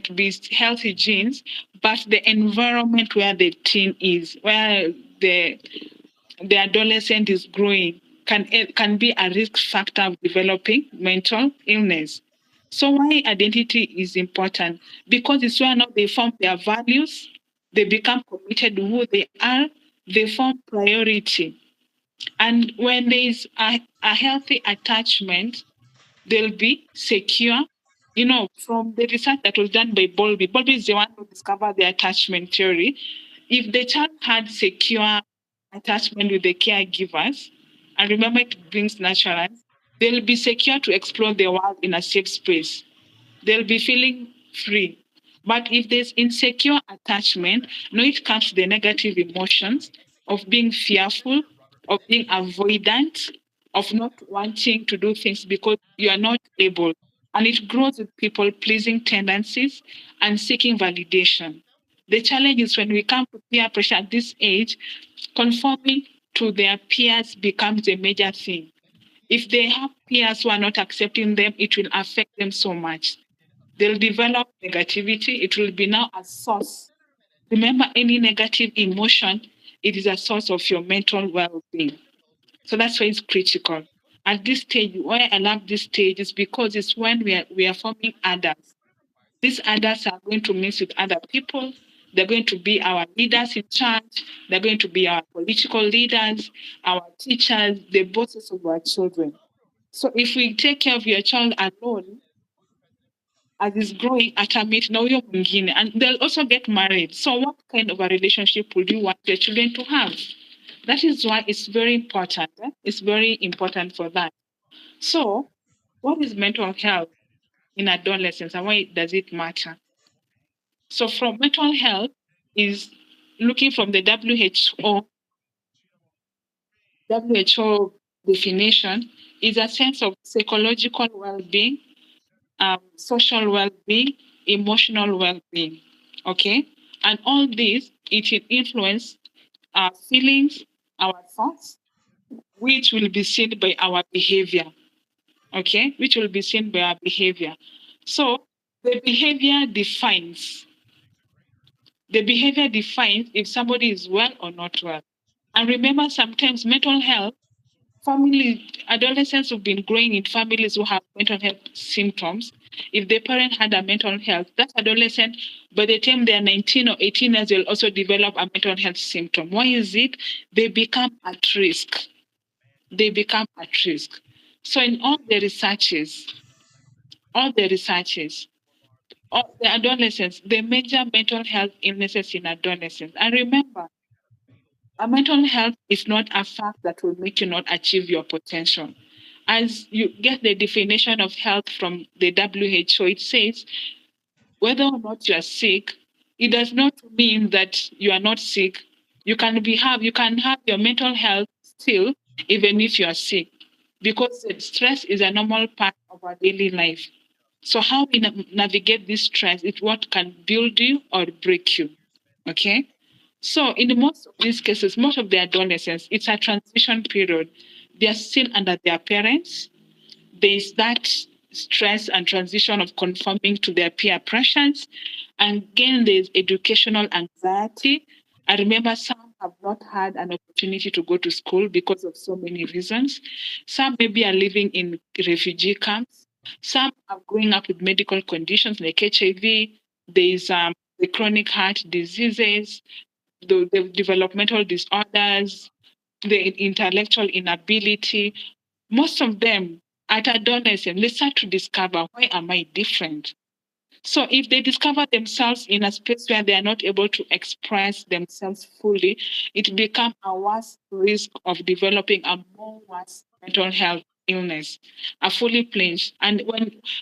not be healthy genes, but the environment where the teen is, where the adolescent is growing, can be a risk factor of developing mental illness. So why identity is important? Because it's where now they form their values, they become committed to who they are, they form priority. And when there is a healthy attachment, they'll be secure. From the research that was done by Bowlby is the one who discovered the attachment theory. If the child had secure attachment with the caregivers, and remember it brings naturalness, they'll be secure to explore the world in a safe space. They'll be feeling free. But if there's insecure attachment, it comes to the negative emotions of being fearful, of being avoidant, of not wanting to do things because you are not able. And it grows with people pleasing tendencies and seeking validation. The challenge is when we come to peer pressure at this age, conforming to their peers becomes a major thing. If they have peers who are not accepting them, it will affect them so much. They'll develop negativity. It will be now a source. Remember, any negative emotion, it is a source of your mental well-being. So that's why it's critical. At this stage, why I love this stage is because it's when we are forming adults. These adults are going to mix with other people. They're going to be our leaders in charge. They're going to be our political leaders, our teachers, the bosses of our children. So if we take care of your child alone, as is growing atamit na huyo mwingine, and they'll also get married. So what kind of a relationship would you want your children to have? That is why it's very important. It's very important for that. So what is mental health in adolescence and why does it matter? So from mental health is looking from the WHO definition is a sense of psychological well-being, social well-being, emotional well-being. Okay, and all this it will influence our feelings, our thoughts, which will be seen by our behavior. Okay, which will be seen by our behavior. So the behavior defines if somebody is well or not well. And remember, sometimes mental health, adolescents who've been growing in families who have mental health symptoms, if the parent had a mental health, that adolescent, by the time they are 19 or 18 years, they'll also develop a mental health symptom. Why is it? They become at risk. So in all the researches, all the adolescents, the major mental health illnesses in adolescents. And remember, a mental health is not a fact that will make you not achieve your potential. As you get the definition of health from the WHO, it says whether or not you are sick, it does not mean that you are not sick. You can have your mental health still, even if you are sick, because stress is a normal part of our daily life. So how we navigate this stress is what can build you or break you. Okay. So in most of these cases, most of the adolescents, it's a transition period. They are still under their parents. There's that stress and transition of conforming to their peer pressures. And again, there's educational anxiety. I remember some have not had an opportunity to go to school because of so many reasons. Some maybe are living in refugee camps. Some are growing up with medical conditions like HIV. There's the chronic heart diseases, the developmental disorders, the intellectual inability. Most of them at adolescence, they start to discover, why am I different? So if they discover themselves in a space where they are not able to express themselves fully, it becomes a worse risk of developing a more worse mental health illness, a fully fledged. And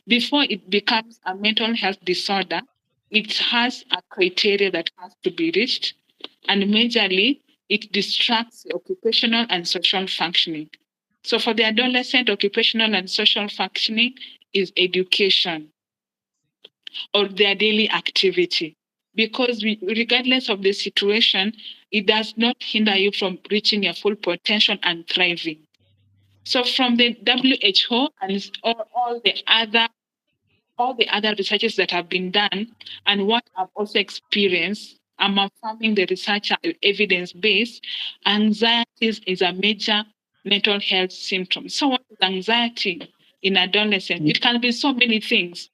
before it becomes a mental health disorder, it has a criteria that has to be reached. And majorly, it distracts the occupational and social functioning. So for the adolescent, occupational and social functioning is education or their daily activity. Because regardless of the situation, it does not hinder you from reaching your full potential and thriving. So from the WHO and all the other all the other researches that have been done and what I've also experienced, I'm affirming the research are evidence based. Anxiety is a major mental health symptom. So, what is anxiety in adolescence? It can be so many things.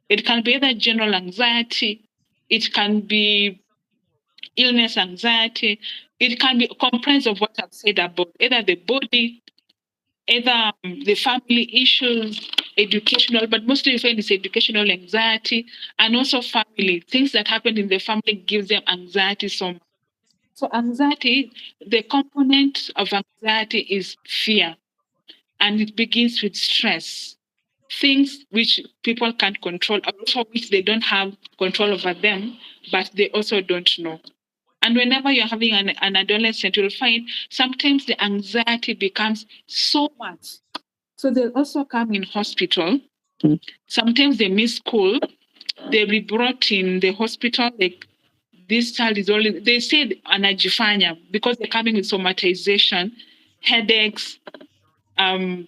It can be either general anxiety, it can be illness anxiety, it can be comprised of what I've said about either the body, either the family issues, educational, but mostly you find it's educational anxiety and also family. Things that happen in the family gives them anxiety so much. So anxiety, the component of anxiety is fear, and it begins with stress. Things which people can't control, or also which they don't have control over them, but they also don't know. And whenever you're having an adolescent, you'll find sometimes the anxiety becomes so much. So they'll also come in hospital. Sometimes they miss school. They'll be brought in the hospital. Like this child is only, they said anajifanya because they're coming with somatization, headaches, um,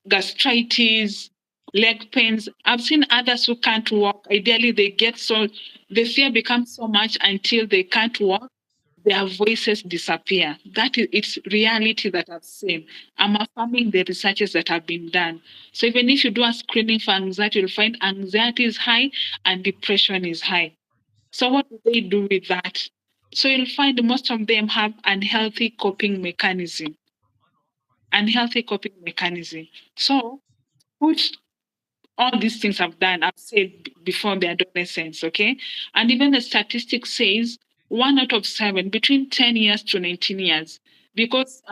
gastritis, leg pains. I've seen others who can't walk. Ideally, they get so, the fear becomes so much until they can't walk, their voices disappear. That is, it's reality that I've seen. I'm affirming the researches that have been done. So even if you do a screening for anxiety, you'll find anxiety is high and depression is high. So what do they do with that? So you'll find most of them have unhealthy coping mechanism. Unhealthy coping mechanism. So which all these things I've done, I've said before the adolescence, okay? And even the statistics says 1 out of 7 between 10 years to 19 years, because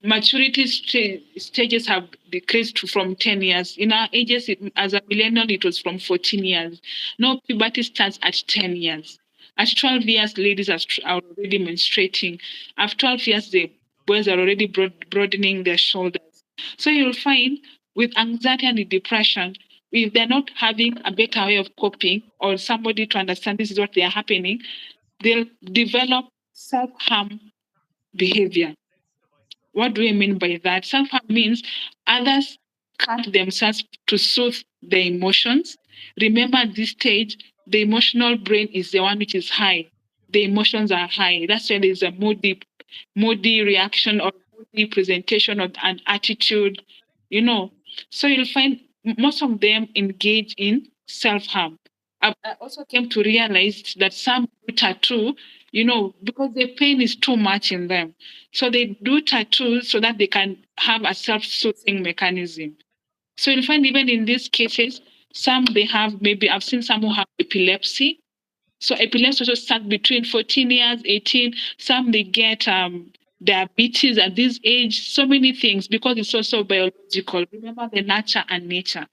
maturity stages have decreased from 10 years. In our ages, as a millennial, it was from 14 years. Now, puberty starts at 10 years. At 12 years, ladies are already menstruating. At 12 years, the boys are already broadening their shoulders. So you'll find with anxiety and depression, if they're not having a better way of coping or somebody to understand this is what they are happening, they'll develop self-harm behavior. What do I mean by that? Self harm means others cut themselves to soothe their emotions. Remember, at this stage, the emotional brain is the one which is high. The emotions are high. That's why there's a moody reaction or moody presentation of an attitude, you know. So you'll find most of them engage in self harm. I also came to realize that some do tattoo, because the pain is too much in them. So they do tattoos so that they can have a self-soothing mechanism. So you'll find even in these cases, some they have, maybe I've seen some who have epilepsy. So epilepsy also starts between 14 years, 18. Some they get diabetes at this age, so many things because it's also biological. Remember the nurture and nature.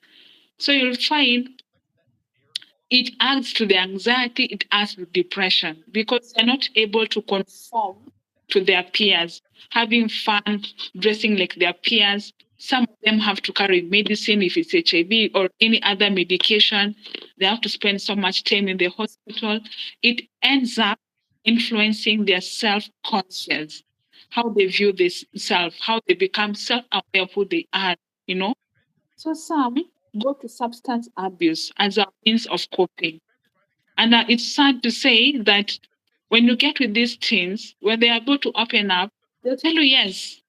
So you'll find it adds to the anxiety, it adds to depression because they're not able to conform to their peers, having fun, dressing like their peers. Some of them have to carry medicine if it's HIV or any other medication. They have to spend so much time in the hospital. It ends up influencing their self conscious, how they view this self, how they become self aware of who they are, you know. So some go to substance abuse as a means of coping. And it's sad to say that when you get with these teens, when they are able to open up, they'll tell you yes.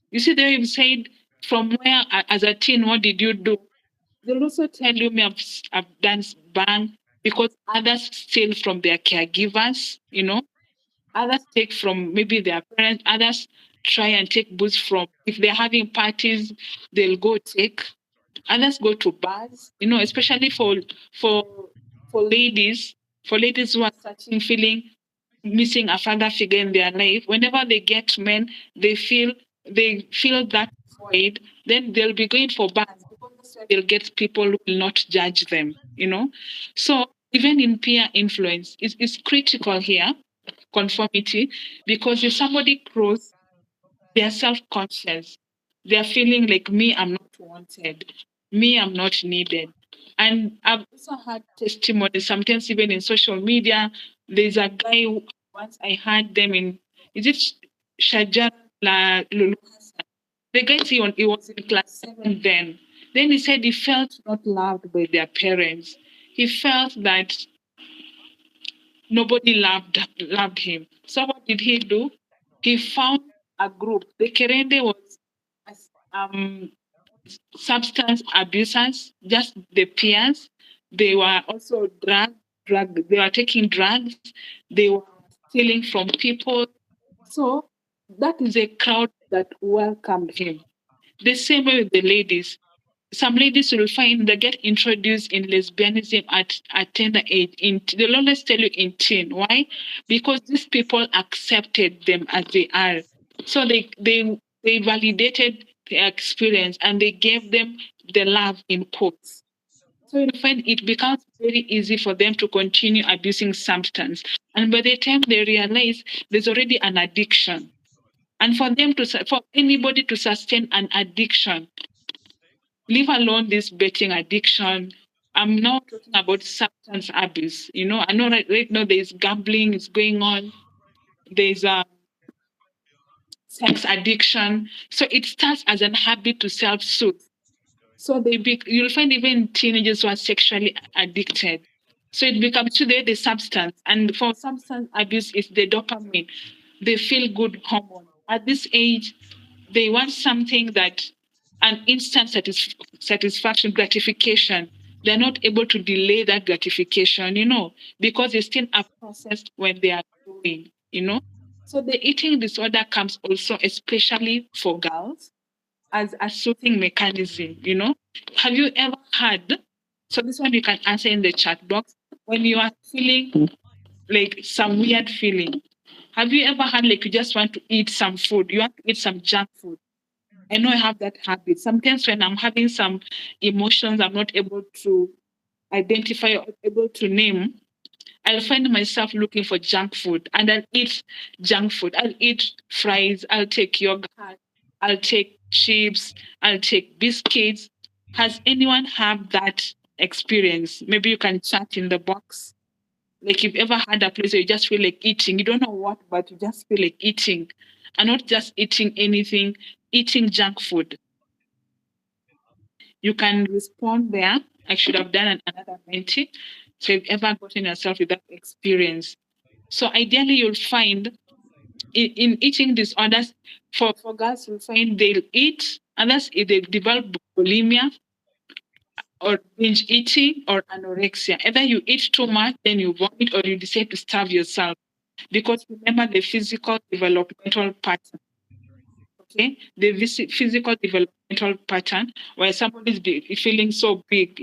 You see, they have said, from where, as a teen, what did you do? They'll also tell you, me, I've done bang because others steal from their caregivers, others take from maybe their parents, others try and take booze from, if they're having parties, they'll go take. Others go to bars, especially for for ladies, for ladies who are searching, feeling missing a father figure in their life. Whenever they get men, they feel that void. Then they'll be going for bars because that's where they'll get people who will not judge them. So even in peer influence, it's critical here, conformity, because if somebody grows, they are self-conscious. They are feeling like me, I'm not wanted. Me, I'm not needed. And I've also had testimonies, sometimes even in social media. There's a guy who once I heard them in, is it Shajar Lulu? The guy, he was in class 7 then. Then he said he felt not loved by their parents. He felt that nobody loved him. So what did he do? He found a group. The Kerende was um, substance abusers, just the peers. They were also they were taking drugs, they were stealing from people. So that is a crowd that welcomed him. The same way with the ladies. Some ladies will find they get introduced in lesbianism at tender age. They'll always tell you in teen. Why? Because these people accepted them as they are. So they validated their experience and they gave them the love in quotes. So you find it becomes very easy for them to continue abusing substance. And by the time they realize there's already an addiction. And for anybody to sustain an addiction, leave alone this betting addiction. I'm now talking about substance abuse. I know right now there's gambling is going on. There's sex addiction. So it starts as an habit to self-soothe. So you'll find even teenagers who are sexually addicted. So it becomes today the substance. And for substance abuse, it's the dopamine, the feel good hormone. At this age, they want something that an instant satisfaction, gratification. They're not able to delay that gratification, because it's still a process when they are growing. So the eating disorder comes also, especially for girls, as a soothing mechanism. Have you ever had, so this one you can answer in the chat box, when you are feeling like some weird feeling, have you ever had like you just want to eat some food, you want to eat some junk food? I know I have that habit. Sometimes when I'm having some emotions I'm not able to identify or able to name, I'll find myself looking for junk food and I'll eat junk food. I'll eat fries, I'll take yogurt, I'll take chips, I'll take biscuits. Has anyone have that experience? Maybe you can chat in the box. Like you've ever had a place where you just feel like eating. You don't know what, but you just feel like eating. And not just eating anything, eating junk food. You can respond there. I should have done another mentee. So you've ever gotten yourself with that experience. So ideally, you'll find in eating disorders, for girls, you'll find they'll eat, unless if they develop bulimia or binge eating or anorexia. Either you eat too much, then you vomit, or you decide to starve yourself. Because remember the physical developmental pattern. Okay, the physical developmental pattern where somebody's feeling so big.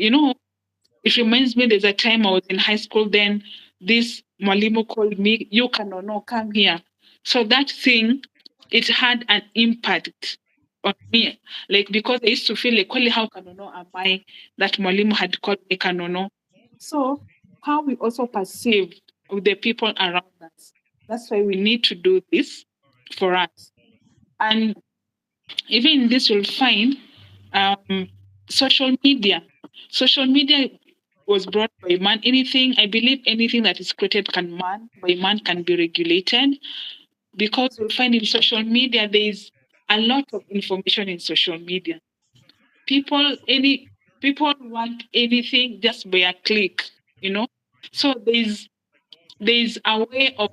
It reminds me there's a time I was in high school, then this Mwalimu called me, you cannot no, come here. So that thing, it had an impact on me. Like, because I used to feel like, "Kweli, how kanono am I?" That Mwalimu had called me kanono. So how we also perceive with the people around us. That's why we need to do this for us. And even in this, you'll find um, social media. Social media was brought by man. I believe anything that is created by man can be regulated, because you'll find in social media there is a lot of information in social media. People, people want anything just by a click. So there's a way of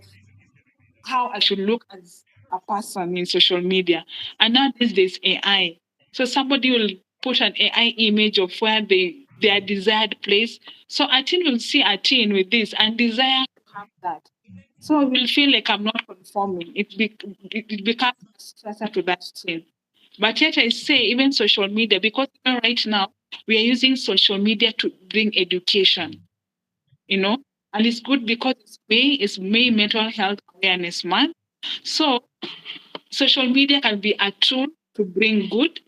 how I should look as a person in social media. And nowadays there's AI. So somebody will put an AI image of where their desired place. So a teen will see a teen with this and desire to have that. So I will feel like I'm not conforming. It becomes a stressor to that teen. But yet I say even social media, because right now we are using social media to bring education, you know, and it's good because it's May Mental Health Awareness Month. So social media can be a tool to bring good,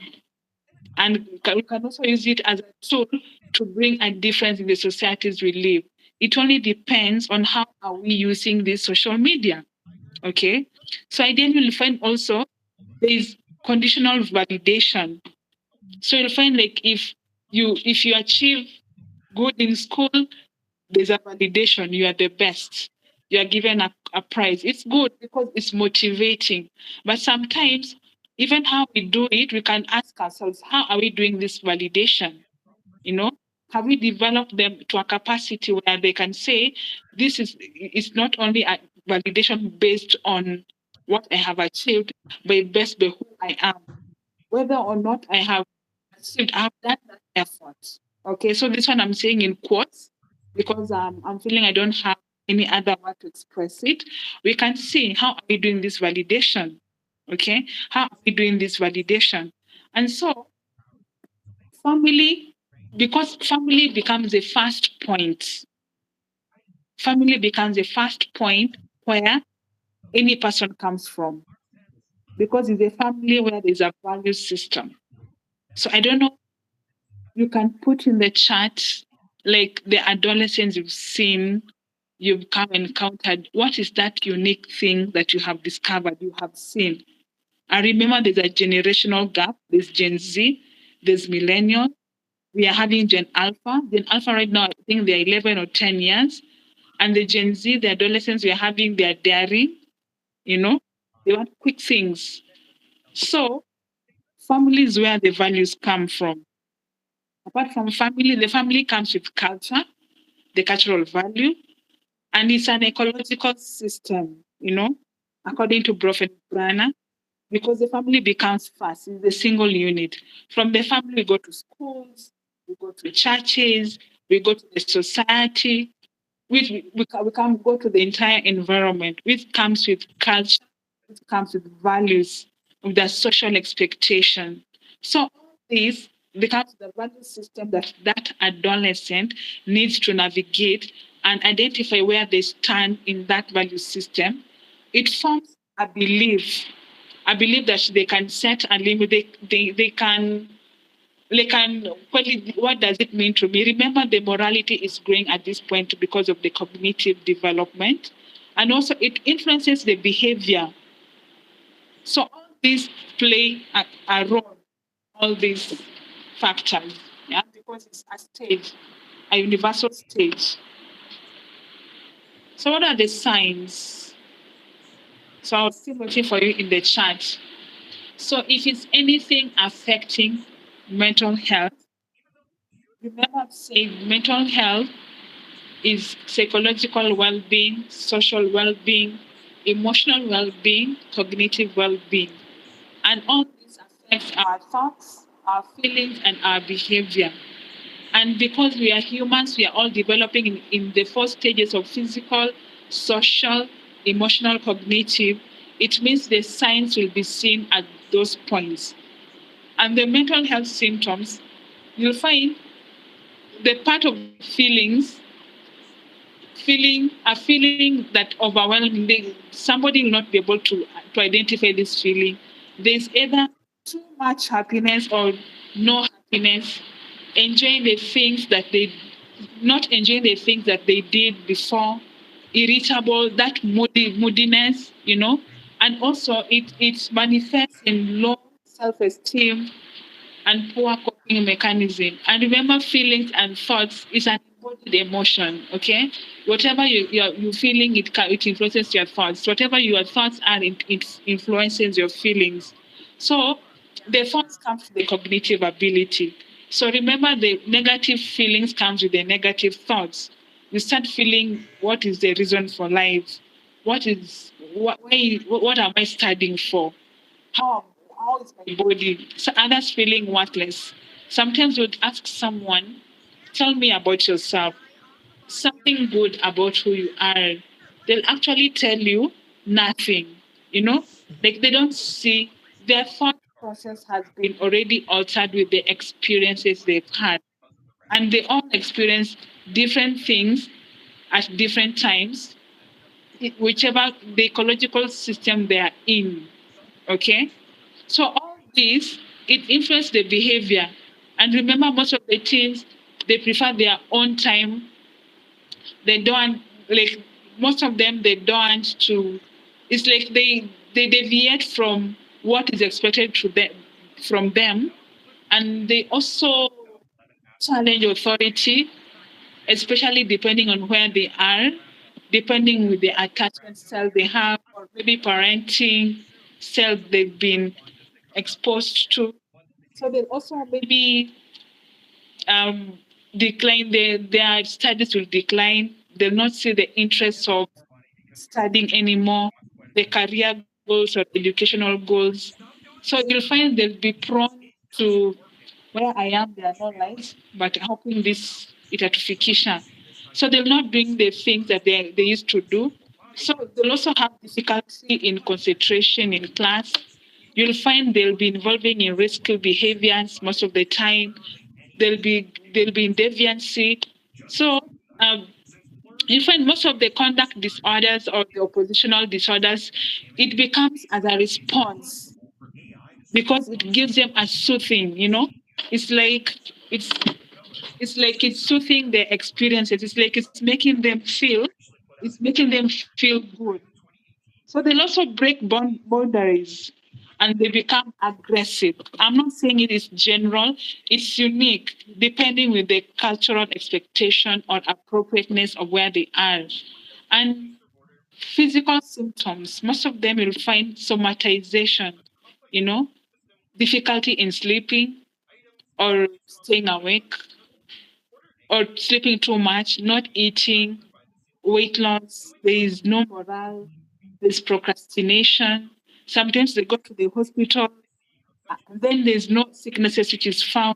and we can also use it as a tool to bring a difference in the societies we live. It only depends on how are we using this social media. Okay, so ideally you'll find also there is conditional validation. So you'll find like if you achieve good in school, there's a validation, you are the best, you are given a prize. It's good because it's motivating, but sometimes Even how we do it, we can ask ourselves, how are we doing this validation? You know, have we developed them to a capacity where they can say, this is it's not only a validation based on what I have achieved, but based on who I am, whether or not I have achieved, I have done that effort. Okay, so this one I'm saying in quotes because I'm feeling I don't have any other word to express it. We can see how are we doing this validation. Okay, how are we doing this validation? And so family, because family becomes the first point, family becomes the first point where any person comes from because it's a family where there's a value system. So I don't know, you can put in the chat like the adolescents you've seen, you've come encountered. What is that unique thing that you have discovered, you have seen? I remember there's a generational gap. There's Gen Z, there's millennial. We are having Gen Alpha. Gen Alpha right now, I think they're 11 or 10 years. And the Gen Z, the adolescents we are having, they're daring, you know, they want quick things. So family is where the values come from. Apart from family, the family comes with culture, the cultural value, and it's an ecological system, according to Prophet Brana, because the family becomes first, it's the single unit. From the family, we go to schools, we go to churches, we go to the society, which we can go to the entire environment, which comes with culture, which comes with values, with the social expectation. So all this becomes the value system that that adolescent needs to navigate and identify where they stand in that value system. It forms a belief that they can set a limit, they can what does it mean to me? Remember, the morality is growing at this point because of the cognitive development, and also it influences the behavior. So all these play a role, all these factors, yeah, because it's a stage, a universal stage. So what are the signs? So I was still waiting for you in the chat. So if it's anything affecting mental health, remember I'm saying mental health is psychological well-being, social well-being, emotional well-being, cognitive well-being. And all these affect our thoughts, our feelings, and our behavior. And because we are humans, we are all developing in the four stages of physical, social, emotional, cognitive. It means the signs will be seen at those points. And the mental health symptoms, you'll find the part of feelings, feeling that overwhelming, somebody will not be able to identify this feeling. There's either too much happiness or no happiness, enjoying the things that they not enjoying the things that they did before, irritable, that moodiness, and also it manifests in low self-esteem and poor coping mechanism. And remember, feelings and thoughts is an embodied emotion. Okay, whatever you're feeling, it influences your thoughts. Whatever your thoughts are, it influences your feelings. So the thoughts come from the cognitive ability. So remember, the negative feelings comes with the negative thoughts. You start feeling, what is the reason for life? What am I studying for? How is my body? So others feeling worthless. Sometimes you'd ask someone, tell me about yourself, something good about who you are. They'll actually tell you nothing, like they don't see, their thought process has been already altered with the experiences they've had. And they all experience different things at different times, whichever the ecological system they are in. Okay? So all this, it influences the behavior. And remember, most of the teens, they prefer their own time. They don't like most of them. They don't to. It's like they deviate from what is expected to them from them, and they also challenge authority, especially depending on where they are, depending with the attachment style they have, or maybe parenting style they've been exposed to. So they'll also maybe um, decline, their studies will decline. They'll not see the interest of studying anymore, the career goals or educational goals. So you'll find they'll be prone to where I am, there are no lights, but helping this identification. So they're not doing the things that they used to do. So they'll also have difficulty in concentration in class. You'll find they'll be involving in risky behaviors most of the time. They'll be in deviancy. So um, you find most of the conduct disorders or the oppositional disorders, it becomes as a response because it gives them a soothing, It's like it's it's soothing their experiences. It's like it's making them feel good. So they'll also break boundaries and they become aggressive. I'm not saying it is general, it's unique depending with the cultural expectation or appropriateness of where they are. And physical symptoms, most of them you'll find somatization, you know, difficulty in sleeping or staying awake or sleeping too much, not eating, weight loss, there is no morale, there's procrastination. Sometimes they go to the hospital, then there's no sicknesses which is found.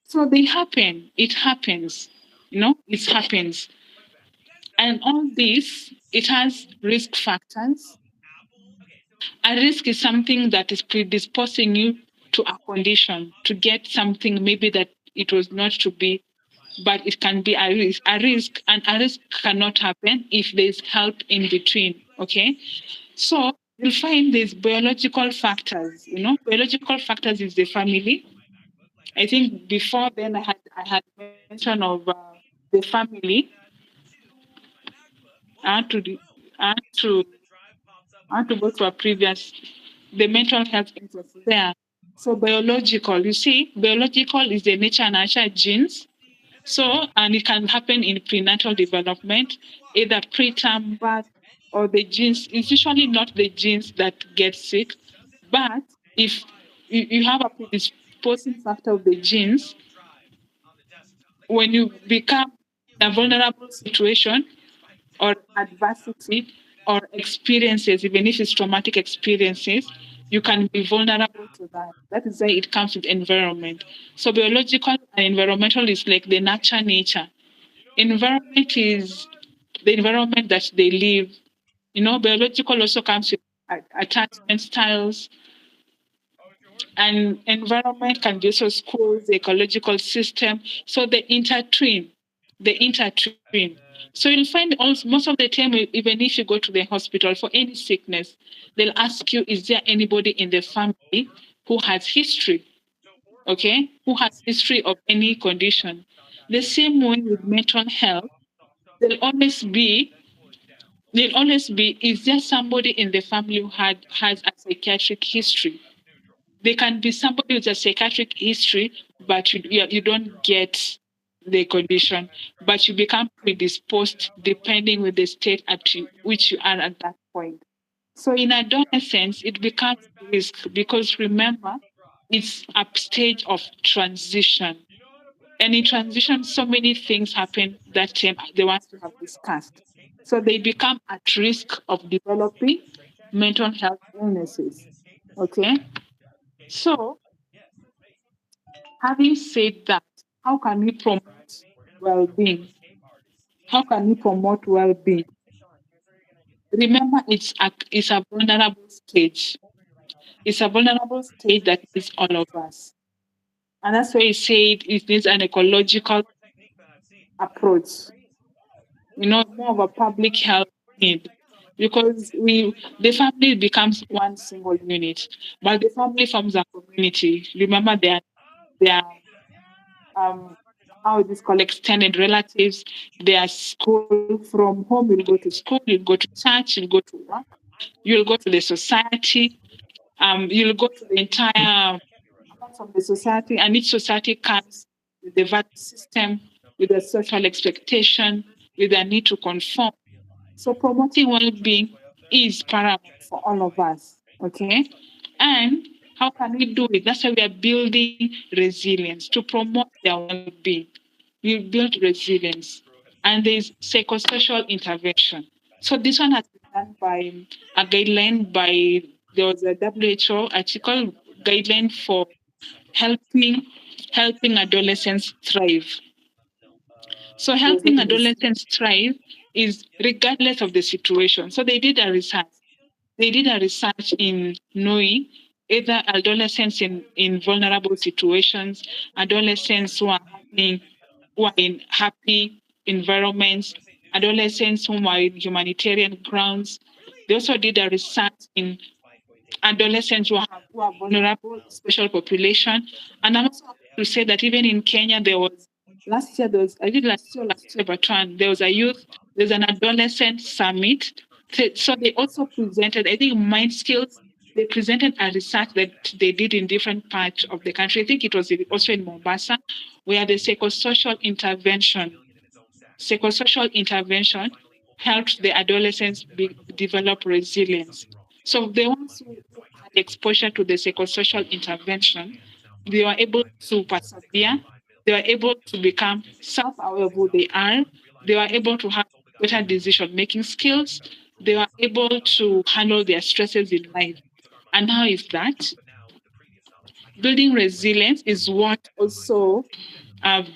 So they happen. It happens. It happens. And all this, it has risk factors. A risk is something that is predisposing you to a condition, to get something maybe that it was not to be, but it can be a risk. And a risk cannot happen if there's help in between. Okay. So you'll find there's biological factors. Biological factors is the family. I think before then I had mention of the family. I had to do- I had to I had to go to a previous the mental health interest there. So biological, you see, biological is the nature and nurture genes. So, and it can happen in prenatal development, either preterm birth or the genes. It's usually not the genes that get sick, but if you have a predisposing factor of the genes, when you become in a vulnerable situation or adversity or experiences, even if it's traumatic experiences, you can be vulnerable to that. That is why it comes with environment. So biological and environmental is like the nature. Environment is the environment that they live. Biological also comes with attachment styles, and environment can be also schools, the ecological system. So they intertwine. So you'll find also most of the time, even if you go to the hospital for any sickness, they'll ask you, is there anybody in the family who has history? Okay, who has history of any condition? The same way with mental health, there'll always be is there somebody in the family who has a psychiatric history? There can be somebody with a psychiatric history, but you don't get the condition, but you become predisposed depending with the state which you are at that point. So in adolescence, it becomes risk because remember, it's a stage of transition. And in transition, so many things happen that they want to have discussed. So they become at risk of developing mental health illnesses. Okay. So having said that, how can we promote well-being? How can we promote well-being? Remember, it's a vulnerable stage. It's a vulnerable stage that is all of us. And that's why I said it needs an ecological approach, more of a public health need. Because the family becomes one single unit, but the family forms a community. Remember, they are how it is called extended relatives. Their school from home, you'll go to school, you'll go to church, you'll go to work, you'll go to the society, you'll go to the entire apart from the society, and each society comes with the value system, with the social expectation, with the need to conform. So promoting well-being is paramount for all of us. Okay. And How can we do it? That's why we are building resilience to promote their well-being. We build resilience, and there's psychosocial intervention. So this one has been done by a guideline by there was a WHO article guideline for helping helping adolescents thrive. So helping adolescents thrive is regardless of the situation. So they did a research. They did a research in knowing either adolescents in vulnerable situations, adolescents who are in happy environments, adolescents who are in humanitarian grounds. They also did a research in adolescents who are vulnerable, special population. And I'm also happy to say that even in Kenya, last year, but one, there's an adolescent summit. So they also presented, I think, mind skills. They presented a research that they did in different parts of the country. I think it was also in Mombasa, where the psychosocial intervention helped the adolescents develop resilience. So the ones who had exposure to the psychosocial intervention, they were able to persevere. They were able to become self-aware of who they are. They were able to have better decision-making skills. They were able to handle their stresses in life. And how is that? Building resilience is what also um,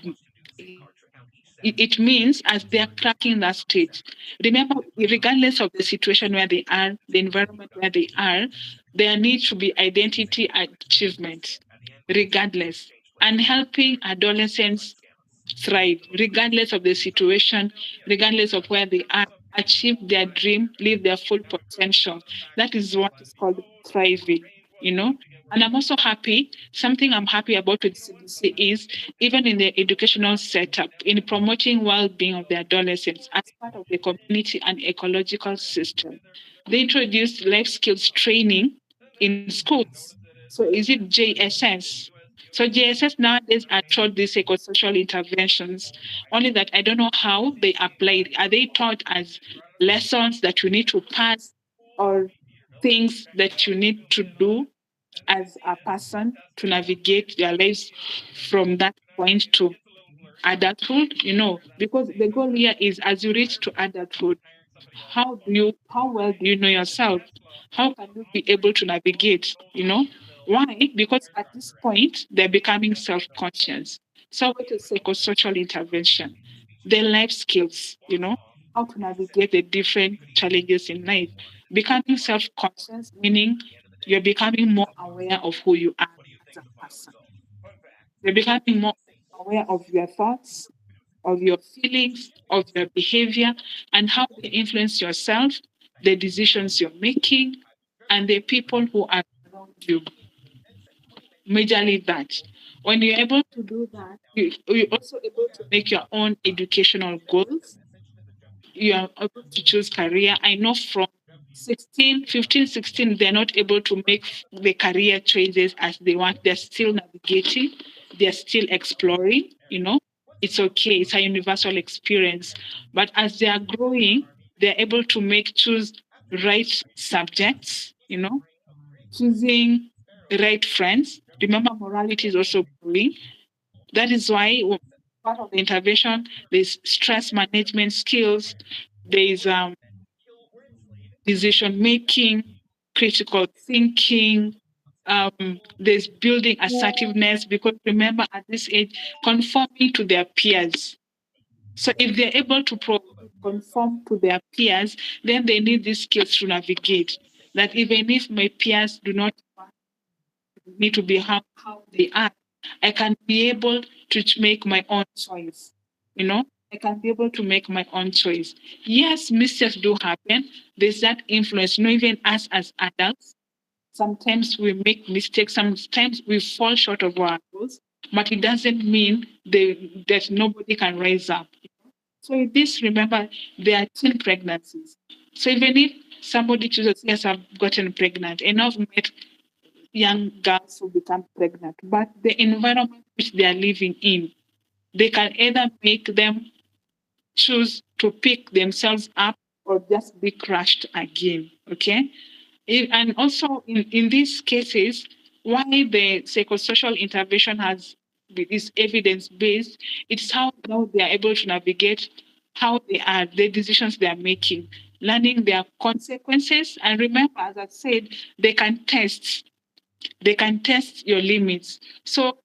it means as they are cracking that stage. Remember, regardless of the situation where they are, the environment where they are, there needs to be identity achievement, regardless. And helping adolescents thrive, regardless of the situation, regardless of where they are, achieve their dream, live their full potential. That is what is called thriving, you know. And I'm also happy, something I'm happy about with CBC is even in the educational setup, in promoting well-being of the adolescents as part of the community and ecological system. They introduced life skills training in schools. So is it JSS? So JSS nowadays are taught these psychosocial interventions, only that I don't know how they applied. Are they taught as lessons that you need to pass or things that you need to do as a person to navigate their lives from that point to adulthood? Because the goal here is as you reach to adulthood, how well do you know yourself? How can you be able to navigate? Why? Because at this point they're becoming self-conscious. So what is psychosocial intervention? Their life skills, how to navigate the different challenges in life. Becoming self-conscious, meaning you're becoming more aware of who you are as a person. You're becoming more aware of your thoughts, of your feelings, of your behavior, and how they influence yourself, the decisions you're making, and the people who are around you. Majorly that. When you're able to do that, you're also able to make your own educational goals. You are able to choose career. I know from 16, 15, 16, they're not able to make the career choices as they want. They're still navigating, they're still exploring, It's okay, it's a universal experience. But as they are growing, they're able to choose right subjects, choosing the right friends. Remember, morality is also growing. That is why part of the intervention, there's stress management skills, there's decision making, critical thinking, there's building assertiveness, because remember, at this age, conforming to their peers. So if they're able to conform to their peers, then they need these skills to navigate. That even if my peers do not me to be how they are, I can be able to make my own choice. I can be able to make my own choice. Yes, mistakes do happen. There's that influence. Even us as adults, sometimes we make mistakes. Sometimes we fall short of our goals, but it doesn't mean that nobody can rise up. So in this, remember, there are teen pregnancies. So even if somebody chooses, yes, I've gotten pregnant, enough met young girls who become pregnant, but the environment which they are living in, they can either make them choose to pick themselves up or just be crushed again. Okay. And also in these cases, why the psychosocial intervention is evidence based. It's how now they are able to navigate how they are, the decisions they are making, learning their consequences. And remember, as I said, they can test. They can test your limits. So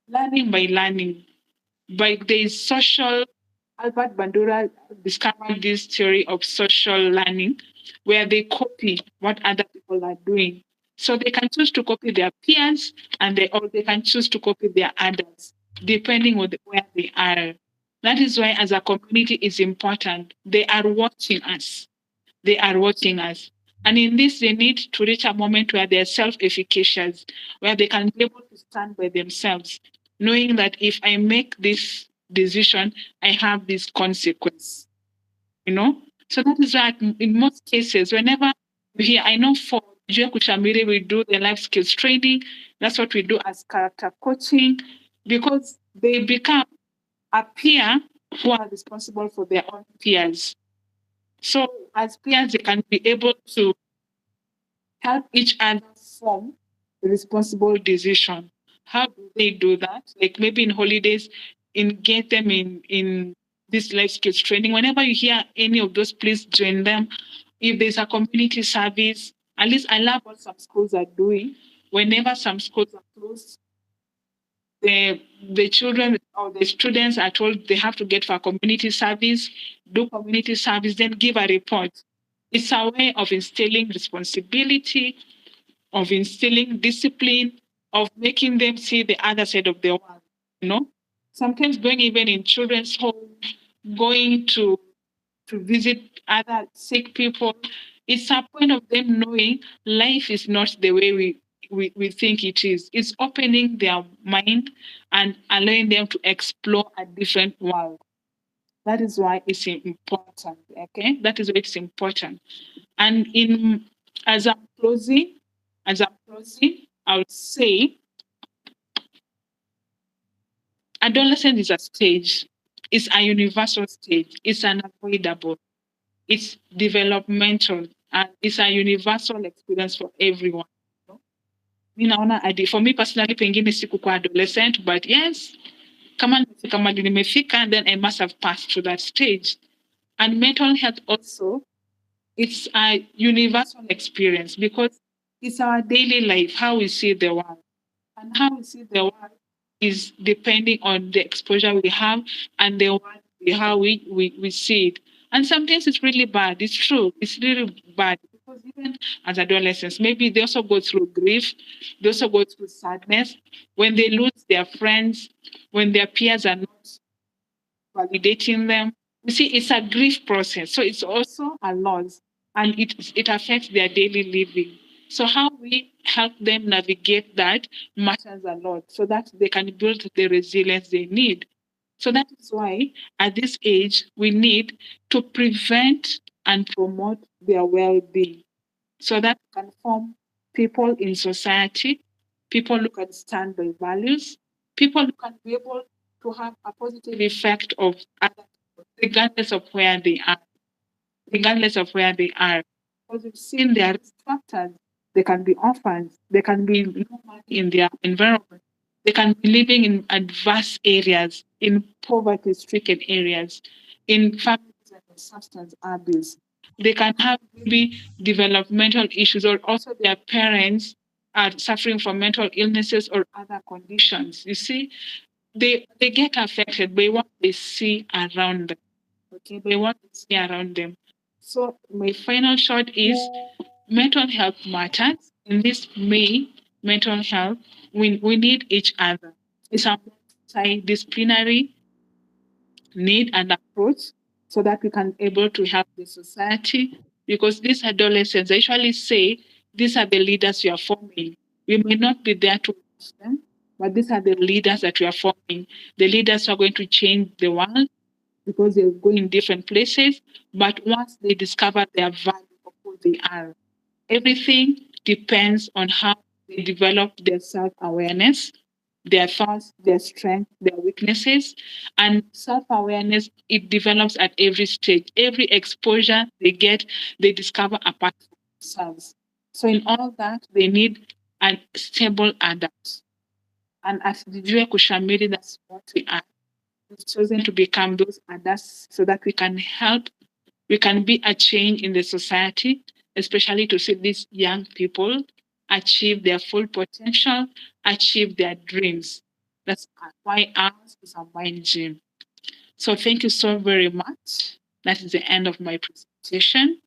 learning by learning, by the social, Albert Bandura discovered this theory of social learning where they copy what other people are doing. So they can choose to copy their peers or they can choose to copy their adults, depending on where they are. That is why as a community is important. They are watching us. They are watching us. And in this, they need to reach a moment where they're self efficacious, where they can be able to stand by themselves, knowing that if I make this decision, I have this consequence, you know? So that is why in most cases, whenever you hear, I know for Jua Kuchamiri, we do the life skills training. That's what we do as character coaching, because they become a peer who are responsible for their own peers. So as peers, they can be able to help each other form a responsible decision. How do they do that? Like maybe in holidays, get them in this life skills training. Whenever you hear any of those, please join them. If there's a community service, at least I love what some schools are doing. Whenever some schools are closed, the children or the students are told they have to get for community service, do community service, then give a report. It's a way of instilling responsibility, of instilling discipline, of making them see the other side of the world. You know, sometimes going even in children's home, going to visit other sick people. It's a point of them knowing life is not the way we think it is. It's opening their mind and allowing them to explore a different world. That is why it's important. Okay, that is why it's important. And in as I'm closing, as I'm closing, I would say adolescence is a stage. It's a universal stage. It's unavoidable. It's developmental and it's a universal experience for everyone. Mi naona for me personally pengine sikukuwa adolescent, but yes, kama nimefika mahali nimefika, then I must have passed through that stage. And mental health also, it's a universal experience because it's our daily life, how we see the world. And how we see the world is depending on the exposure we have and the world, how we see it. And sometimes it's really bad. It's true. It's really bad because even as adolescents, maybe they also go through grief. They also go through sadness when they lose their friends, when their peers are not validating them. You see, it's a grief process. So it's also a loss and it affects their daily living. So how we help them navigate that matters a lot so that they can build the resilience they need. So that is why at this age, we need to prevent and promote their well-being so that we can form people in society, people who can stand by values, people who can be able to have a positive effect of other people, regardless of where they are, regardless of where they are. Because we've seen their risk factors. They can be orphans, they can be nomad in their environment, they can be living in adverse areas, in poverty stricken areas, in families that have substance abuse. They can have maybe developmental issues, or also their parents are suffering from mental illnesses or other conditions. You see, they get affected by what they see around them. Okay, by what they see around them. So my final shot is mental health matters. In this May, mental health, we need each other. It's a multidisciplinary need and approach so that we can able to help the society. Because these adolescents, I usually say, these are the leaders we are forming. We may not be there to watch them, but these are the leaders that we are forming. The leaders who are going to change the world because they're going in different places. But once they discover their value of who they are, everything depends on how they develop their self awareness, their thoughts, their strengths, their weaknesses. And self awareness, it develops at every stage. Every exposure they get, they discover a part of themselves. So, in all that, they need and stable adults. And as Dijue Kushamiri, that's what we are. We've chosen to become those adults so that we can be a change in the society, especially to see these young people achieve their full potential, achieve their dreams. That's why ours is a mind gym. So thank you so very much. That is the end of my presentation.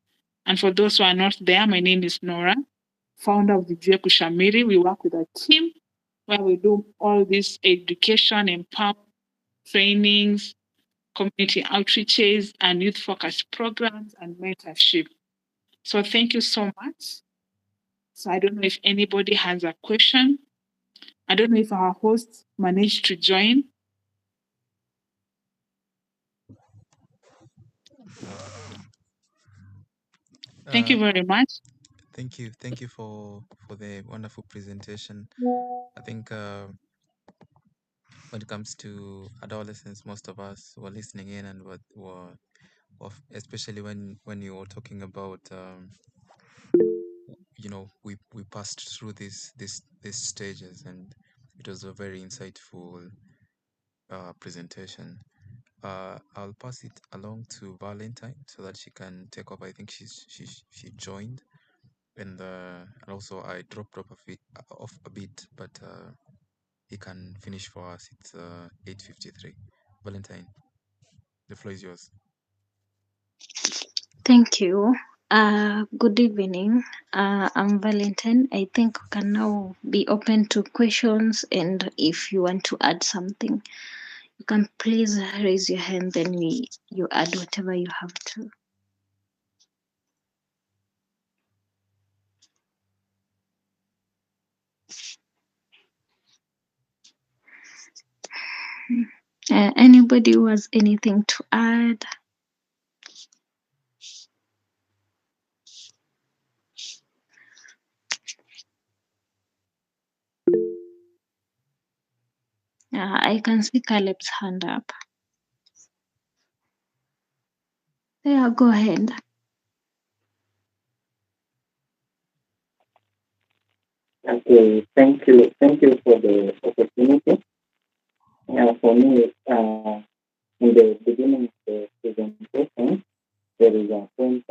And for those who are not there, my name is Nora, founder of the Jue Kushamiri. We work with a team where we do all this education, empowerment, trainings, community outreaches, and youth focused programs and mentorship. So thank you so much. So I don't know if anybody has a question. I don't know if our host managed to join. Thank you Uh, very much. thank you for the wonderful presentation. I think when it comes to adolescents, most of us were listening in and especially when you were talking about we passed through these stages, and it was a very insightful presentation. I'll pass it along to Valentine so that she can take over. I think she joined, and also I dropped off a bit, but he can finish for us. It's 8:53. Valentine, the floor is yours. Thank you. Good evening. I'm Valentine. I think we can now be open to questions, and if you want to add something, you can please raise your hand. Then you add whatever you have to. Anybody who has anything to add? I can see Caleb's hand up. Yeah, go ahead. Okay, thank you. Thank you for the opportunity. For me, in the beginning of the presentation, there is a point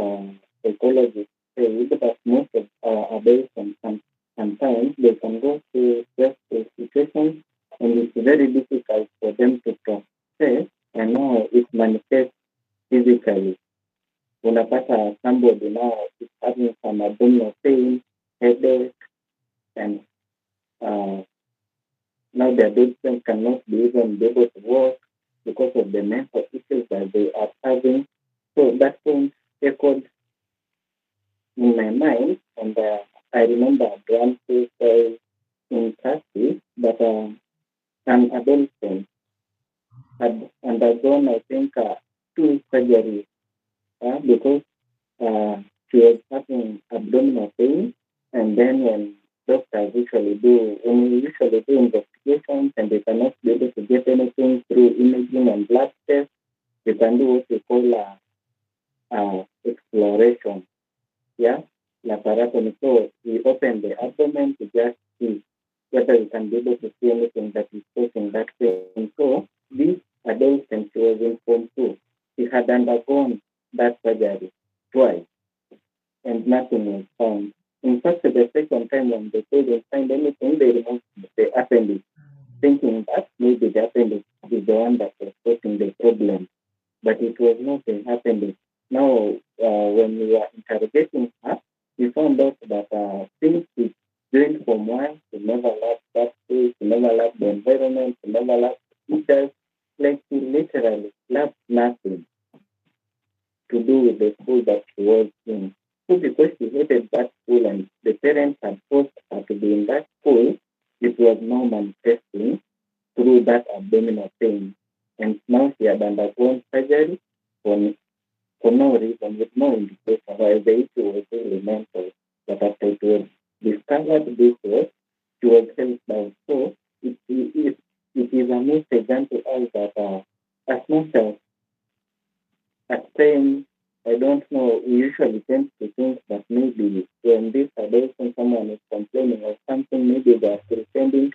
psychologist said that most of our adolescents sometimes they can go through stressful situations and it's very difficult for them to process and now it manifests physically. Unapata somebody now is having some abdominal pain, headache, and uh, now the adolescents cannot be even be able to work because of the mental issues that they are having. So that point echoed in my mind, and I remember one case in Turkey that an adolescent had undergone, I think, two surgeries because she was having abdominal pain, and then when we usually do investigations and they cannot be able to get anything through imaging and blood tests, they can do what we call exploration. Yeah, laparotomy. So we open the abdomen to just see whether we can be able to see anything that is causing that pain. So this adolescent, she was in form two. She had undergone that surgery twice and nothing was found. In fact, the second time when they couldn't find anything, they removed the appendix, thinking that maybe the appendix is the one that was causing the problem, but it was not the appendix. Now, when we were interrogating her, we found out that since she joined from one, she never left that place, she never left the environment, she never left the teachers, like she literally left nothing to do with the school that she was in. So because she hated that school and the parents had forced her to be in that school, it was now manifesting through that abdominal pain. And now she had undergone surgery for no reason, with no indication, while the issue was really mental. But after it was discovered this was, she was helped out. So it is a message unto us that as much as at times I don't know. We usually tend to think that maybe when this adolescent someone is complaining of something, maybe they are pretending.